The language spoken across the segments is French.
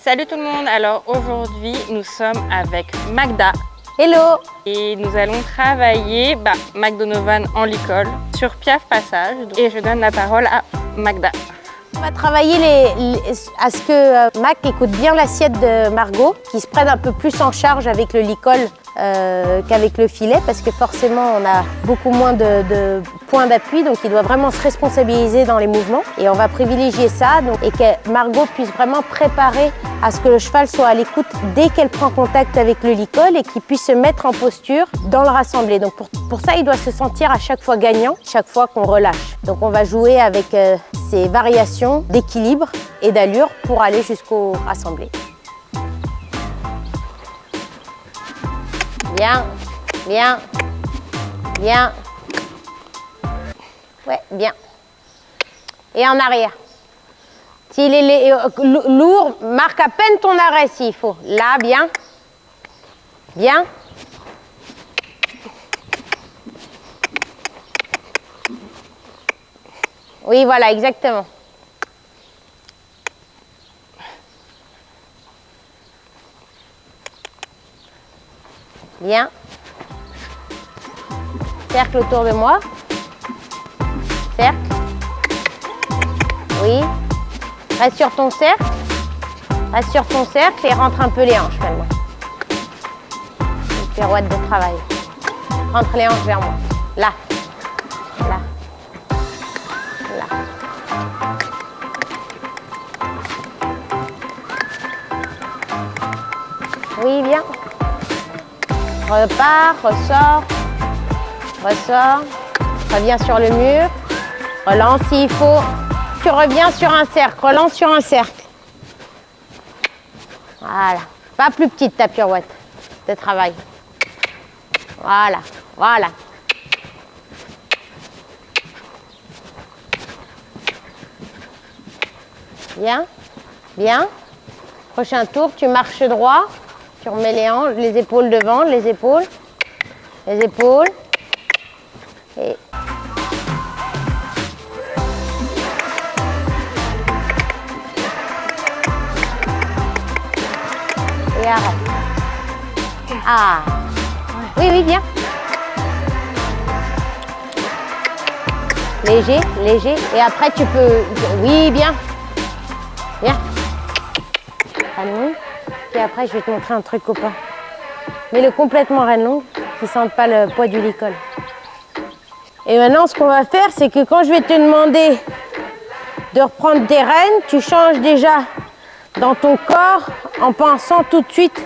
Salut tout le monde, alors aujourd'hui nous sommes avec Magda. Hello. Et nous allons travailler McDonovan en licol sur Piaf Passage et je donne la parole à Magda. On va travailler à ce que Mac écoute bien l'assiette de Margot, qui se prenne un peu plus en charge avec le licol qu'avec le filet, parce que forcément on a beaucoup moins de points d'appui, donc il doit vraiment se responsabiliser dans les mouvements. Et on va privilégier ça, et que Margot puisse vraiment préparer à ce que le cheval soit à l'écoute dès qu'elle prend contact avec le licol et qu'il puisse se mettre en posture dans le rassemblé. Donc pour ça, il doit se sentir à chaque fois gagnant, chaque fois qu'on relâche. Donc on va jouer avec ces variations d'équilibre et d'allure pour aller jusqu'au rassemblé. Bien, bien, bien. Ouais, bien. Et en arrière. S'il est lourd, marque à peine ton arrêt s'il faut. Là, bien. Bien. Oui, voilà, exactement. Bien. Cercle autour de moi. Cercle. Oui. Reste sur ton cercle. Reste sur ton cercle et rentre un peu les hanches maintenant. Une pirouette de travail. Rentre les hanches vers moi. Là. Là. Là. Oui, bien. Repars, ressort, ressort, reviens sur le mur, relance s'il faut, tu reviens sur un cercle, relance sur un cercle. Voilà, pas plus petite ta pirouette de travail. Voilà, voilà. Bien, bien. Prochain tour, tu marches droit. Tu remets les hanches, les épaules devant, les épaules. Et arrête. Ah. Oui, oui, bien. Léger, léger. Et après, tu peux... Oui, bien. Bien. Allons. Et après, je vais te montrer un truc, copain. Mets-le complètement reine longue, qu'ils ne sentent pas le poids du licol. Et maintenant, ce qu'on va faire, c'est que quand je vais te demander de reprendre tes rênes, tu changes déjà dans ton corps en pensant tout de suite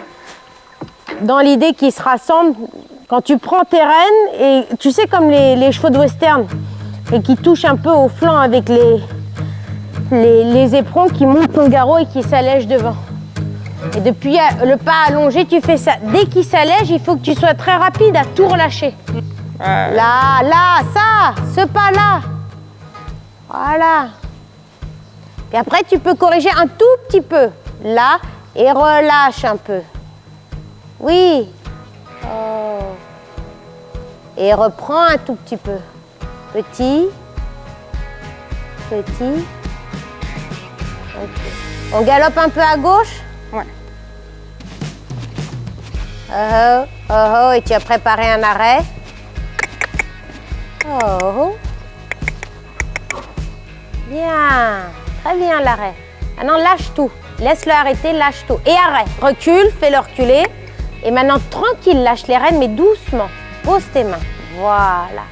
dans l'idée qu'ils se rassemblent. Quand tu prends tes rênes, et tu sais comme les chevaux de western, et qui touchent un peu au flanc avec les éperons qui montent ton garrot et qui s'allègent devant. Et depuis le pas allongé, tu fais ça. Dès qu'il s'allège, il faut que tu sois très rapide à tout relâcher. Là, ça, ce pas-là. Voilà. Et après, tu peux corriger un tout petit peu. Là, et relâche un peu. Oui. Oh. Et reprends un tout petit peu. Petit. Petit. Okay. On galope un peu à gauche? Ouais. Et tu as préparé un arrêt. Oh. Bien. Très bien l'arrêt. Maintenant, lâche tout. Laisse-le arrêter, lâche tout. Et arrête. Recule, fais-le reculer. Et maintenant, tranquille, lâche les rênes, mais doucement. Pose tes mains. Voilà.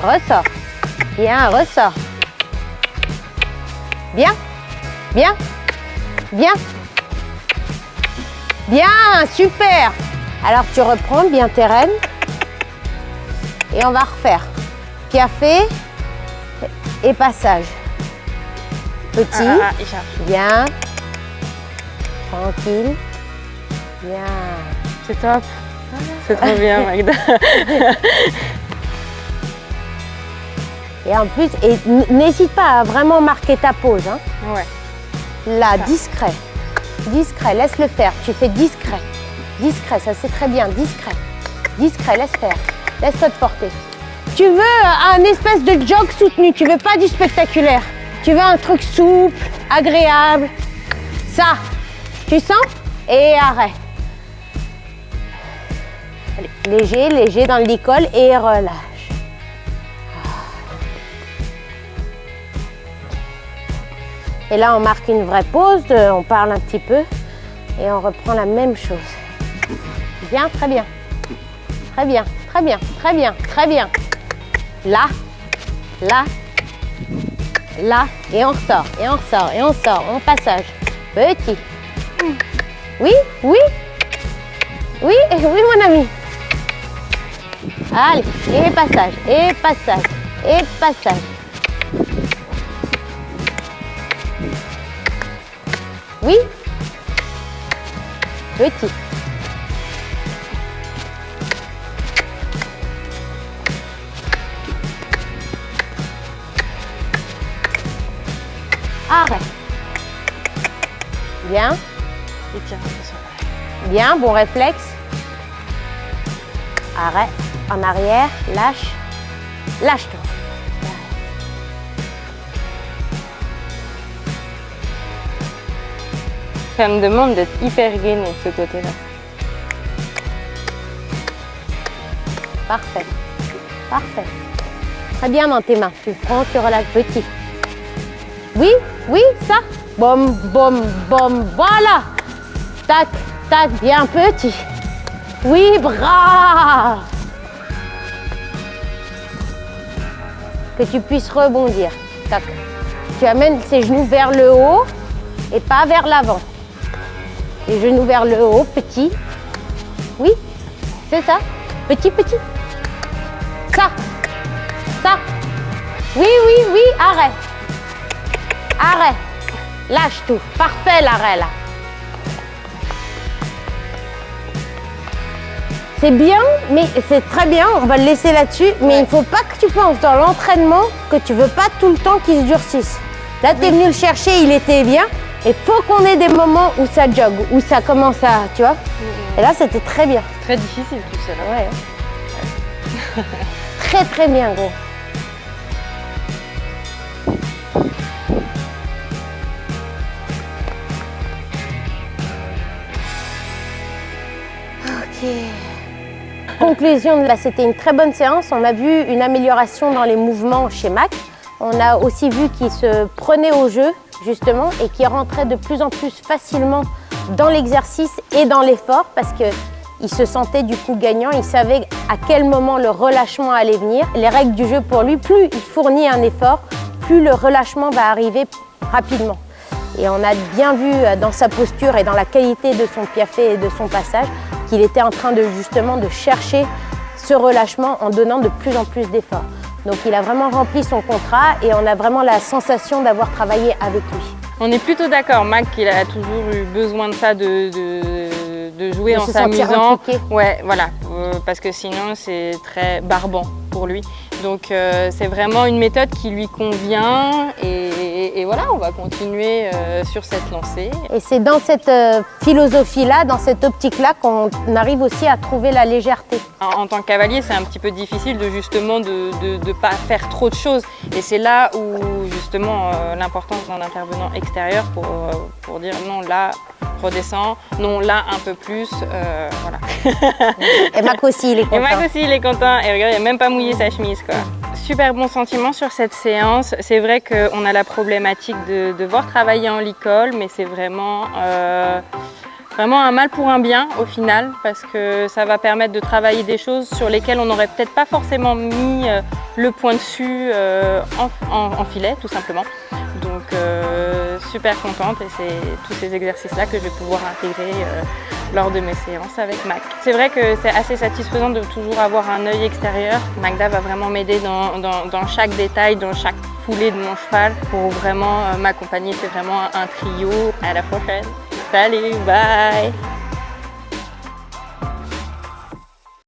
Ressort. Bien, ressort. Bien. Bien. Bien. Bien, super. Alors tu reprends bien tes rênes. Et on va refaire. Piafé et passage. Petit. Bien. Tranquille. Bien. C'est top. C'est trop bien, Magda. Et en plus, n'hésite pas à vraiment marquer ta pose. Hein. Ouais. Là, discret. Discret, laisse le faire. Tu fais discret. Discret, ça c'est très bien. Discret. Discret, laisse faire. Laisse-toi te porter. Tu veux un espèce de jog soutenu. Tu veux pas du spectaculaire. Tu veux un truc souple, agréable. Ça. Tu sens? Et arrête. Allez, léger, léger dans le licol et relâche. Et là, on marque une vraie pause, on parle un petit peu et on reprend la même chose. Bien, très bien. Très bien, très bien, très bien, très bien. Là, là, là, et on ressort, et on ressort, et on sort, on passage. Petit. Oui, oui, oui, oui, mon ami. Allez, et passage, et passage, et passage. Oui. Petit. Arrête. Bien. Bien, bon réflexe. Arrête. En arrière, lâche. Lâche-toi. Ça me demande d'être hyper gainée de ce côté-là. Parfait. Parfait. Très bien dans tes mains. Tu prends, tu relâches petit. Oui, oui, ça. Bom, bom, bom. Voilà. Tac, tac, bien petit. Oui, brave. Que tu puisses rebondir. Tac. Tu amènes ses genoux vers le haut et pas vers l'avant. Les genoux vers le haut, petit. Oui, c'est ça. Petit, petit. Ça. Ça. Oui, oui, oui, arrête. Arrête. Lâche tout. Parfait l'arrêt là. C'est bien, mais c'est très bien, on va le laisser là-dessus. Mais il ne faut pas que tu penses dans l'entraînement que tu veux pas tout le temps qu'il se durcisse. Là, tu es venu le chercher, il était bien. Il faut qu'on ait des moments où ça jogue, où ça commence à, tu vois. Et là, c'était très bien. Très difficile tout ça. Là. Ouais. Très, très bien, gros. Ok. Conclusion, là, c'était une très bonne séance. On a vu une amélioration dans les mouvements chez Mac. On a aussi vu qu'il se prenait au jeu, justement, et qu'il rentrait de plus en plus facilement dans l'exercice et dans l'effort parce qu'il se sentait du coup gagnant. Il savait à quel moment le relâchement allait venir. Les règles du jeu pour lui, plus il fournit un effort, plus le relâchement va arriver rapidement. Et on a bien vu dans sa posture et dans la qualité de son piafé et de son passage qu'il était en train de justement de chercher ce relâchement en donnant de plus en plus d'efforts. Donc il a vraiment rempli son contrat et on a vraiment la sensation d'avoir travaillé avec lui. On est plutôt d'accord, Mac, il a toujours eu besoin de ça, de jouer en s'amusant. Ouais, voilà, parce que sinon c'est très barbant pour lui. Donc c'est vraiment une méthode qui lui convient et voilà, on va continuer sur cette lancée. Et c'est dans cette philosophie-là, dans cette optique-là qu'on arrive aussi à trouver la légèreté. En tant que cavalier, c'est un petit peu difficile de justement de pas faire trop de choses. Et c'est là où justement l'importance d'un intervenant extérieur pour dire non, là, redescends, non, là, un peu plus, voilà. Et Mac aussi, il est content. Et Mac aussi, il est content. Et regarde, il n'a même pas mouillé sa chemise, quoi. Super bon sentiment sur cette séance. C'est vrai qu'on a la problématique de devoir travailler en licol, mais c'est vraiment, vraiment un mal pour un bien au final, parce que ça va permettre de travailler des choses sur lesquelles on n'aurait peut-être pas forcément mis le point dessus en filet, tout simplement. Donc super contente et c'est tous ces exercices-là que je vais pouvoir intégrer lors de mes séances avec Mac. C'est vrai que c'est assez satisfaisant de toujours avoir un œil extérieur. Magda va vraiment m'aider dans chaque détail, dans chaque foulée de mon cheval pour vraiment m'accompagner. C'est vraiment un trio. À la prochaine. Salut, bye!